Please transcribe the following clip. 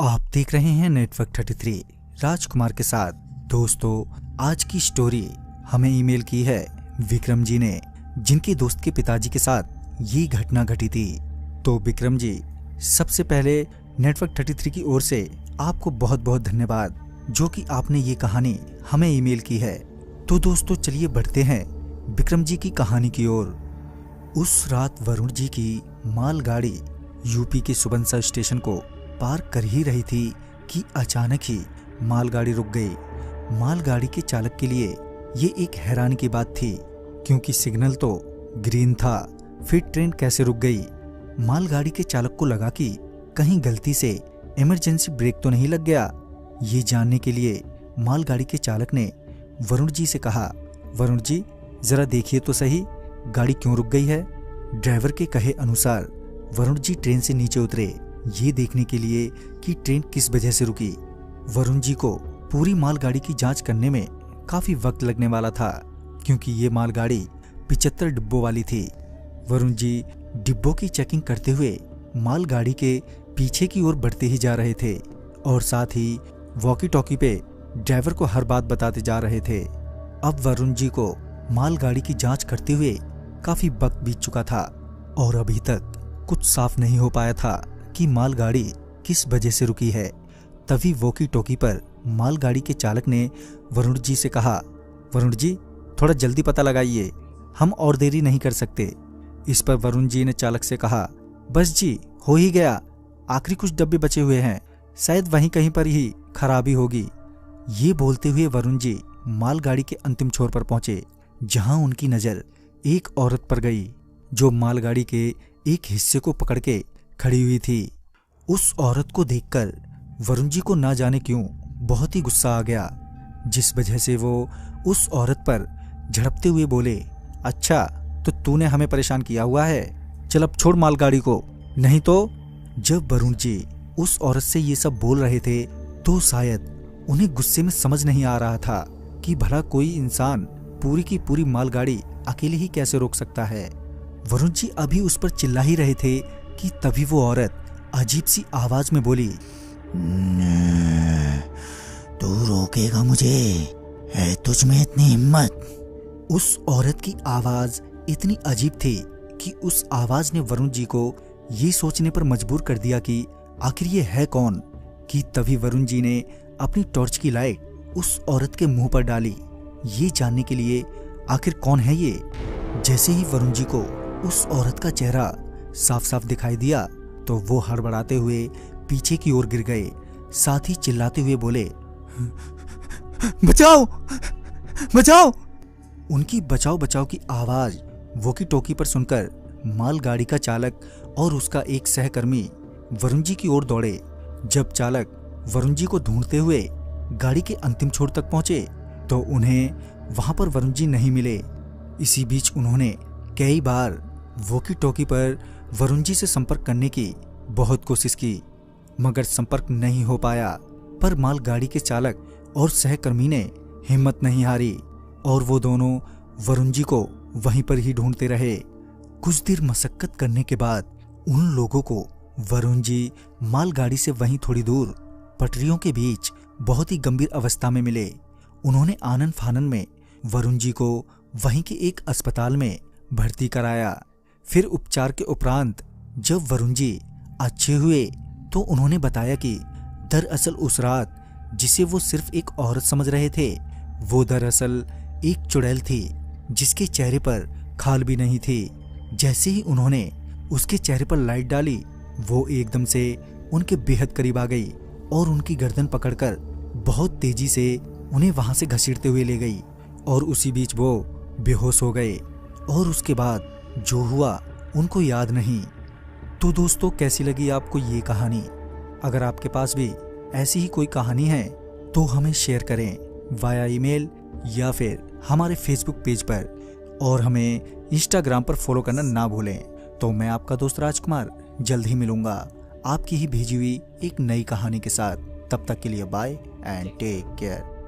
आप देख रहे हैं नेटवर्क 33 राजकुमार के साथ। दोस्तों, आज की स्टोरी हमें ईमेल की है विक्रम जी ने, जिनके दोस्त के पिताजी के साथ ये घटना घटी थी। तो विक्रम जी, सबसे पहले नेटवर्क 33 की ओर से आपको बहुत बहुत धन्यवाद जो कि आपने ये कहानी हमें ईमेल की है। तो दोस्तों, चलिए बढ़ते हैं विक्रम जी की कहानी की ओर। उस रात वरुण जी की मालगाड़ी यूपी के सुबनसा स्टेशन को पार कर ही रही थी कि अचानक ही मालगाड़ी रुक गई। मालगाड़ी के चालक के लिए ये एक हैरानी की बात थी, क्योंकि सिग्नल तो ग्रीन था, फिर ट्रेन कैसे रुक गई। मालगाड़ी के चालक को लगा कि कहीं गलती से इमरजेंसी ब्रेक तो नहीं लग गया। ये जानने के लिए मालगाड़ी के चालक ने वरुण जी से कहा, वरुण जी जरा देखिए तो सही, गाड़ी क्यों रुक गई है। ड्राइवर के कहे अनुसार वरुण जी ट्रेन से नीचे उतरे, ये देखने के लिए कि ट्रेन किस वजह से रुकी। वरुण जी को पूरी मालगाड़ी की जांच करने में काफी वक्त लगने वाला था, क्योंकि ये मालगाड़ी 75 डिब्बों वाली थी। वरुण जी डिब्बों की चेकिंग करते हुए मालगाड़ी के पीछे की ओर बढ़ते ही जा रहे थे और साथ ही वॉकी टॉकी पे ड्राइवर को हर बात बताते जा रहे थे। अब वरुण जी को मालगाड़ी की जांच करते हुए काफी वक्त बीत चुका था और अभी तक कुछ साफ नहीं हो पाया था कि मालगाड़ी किस वजह से रुकी है। तभी वॉकी टॉकी पर मालगाड़ी के चालक ने वरुण जी से कहा, वरुण जी थोड़ा जल्दी पता लगाइए, हम और देरी नहीं कर सकते। इस पर वरुण जी ने चालक से कहा, बस जी हो ही गया, आखिरी कुछ डब्बे बचे हुए हैं, शायद वहीं कहीं पर ही खराबी होगी। ये बोलते हुए वरुण जी मालगाड़ी के अंतिम छोर पर पहुंचे, जहां उनकी नजर एक औरत पर गई जो मालगाड़ी के एक हिस्से को पकड़ के खड़ी हुई थी। उस औरत को देखकर वरुण जी को ना जाने क्यों बहुत ही गुस्सा आ गया, जिस वजह से वो उस औरत पर झड़पते हुए बोले, अच्छा तो तूने हमें परेशान किया हुआ है, चल अब छोड़ मालगाड़ी को, नहीं तो। जब वरुण जी उस औरत से ये सब बोल रहे थे तो शायद उन्हें गुस्से में समझ नहीं आ रहा था कि भला कोई इंसान पूरी की पूरी मालगाड़ी अकेले ही कैसे रोक सकता है। वरुण जी अभी उस पर चिल्ला ही रहे थे कि तभी वो औरत अजीब सी आवाज में बोली, तू रोकेगा मुझे, है तुझ में इतनी हिम्मत। उस औरत की आवाज इतनी अजीब थी कि उस आवाज ने वरुण जी को ये सोचने पर मजबूर कर दिया कि आखिर ये है कौन। कि तभी वरुण जी ने अपनी टॉर्च की लाइट उस औरत के मुंह पर डाली, ये जानने के लिए आखिर कौन है ये। जैसे ही वरुण जी को उस औरत का चेहरा साफ साफ दिखाई दिया तो वो हड़बड़ाते हुए पीछे की ओर गिर गए, साथ ही चिल्लाते हुए बोले, बचाओ बचाओ। उनकी बचाओ बचाओ की आवाज वॉकी टॉकी पर सुनकर मालगाड़ी का चालक और उसका एक सहकर्मी वरुण जी की ओर दौड़े। जब चालक वरुण जी को ढूंढते हुए गाड़ी के अंतिम छोर तक पहुंचे तो उन्हें वहां पर वरुण जी नहीं मिले। इसी बीच उन्होंने कई बार वॉकी टॉकी पर वरुण जी से संपर्क करने की बहुत कोशिश की, मगर संपर्क नहीं हो पाया। पर मालगाड़ी के चालक और सहकर्मी ने हिम्मत नहीं हारी और वो दोनों वरुण जी को वहीं पर ही ढूंढते रहे। कुछ देर मशक्कत करने के बाद उन लोगों को वरुण जी मालगाड़ी से वहीं थोड़ी दूर पटरियों के बीच बहुत ही गंभीर अवस्था में मिले। उन्होंने आनन फानन में वरुण जी को वहीं के एक अस्पताल में भर्ती कराया। फिर उपचार के उपरांत जब वरुण जी अच्छे हुए तो उन्होंने बताया कि दरअसल उस रात जिसे वो सिर्फ एक औरत समझ रहे थे, वो दरअसल एक चुड़ैल थी जिसके चेहरे पर खाल भी नहीं थी। जैसे ही उन्होंने उसके चेहरे पर लाइट डाली, वो एकदम से उनके बेहद करीब आ गई और उनकी गर्दन पकड़कर बहुत तेजी से उन्हें वहां से घसीटते हुए ले गई और उसी बीच वो बेहोश हो गए और उसके बाद जो हुआ उनको याद नहीं। तो दोस्तों, कैसी लगी आपको ये कहानी? अगर आपके पास भी ऐसी ही कोई कहानी है तो हमें शेयर करें वाया ईमेल या फिर हमारे फेसबुक पेज पर, और हमें इंस्टाग्राम पर फॉलो करना ना भूलें। तो मैं आपका दोस्त राजकुमार जल्द ही मिलूंगा आपकी ही भेजी हुई एक नई कहानी के साथ। तब तक के लिए बाय एंड टेक केयर।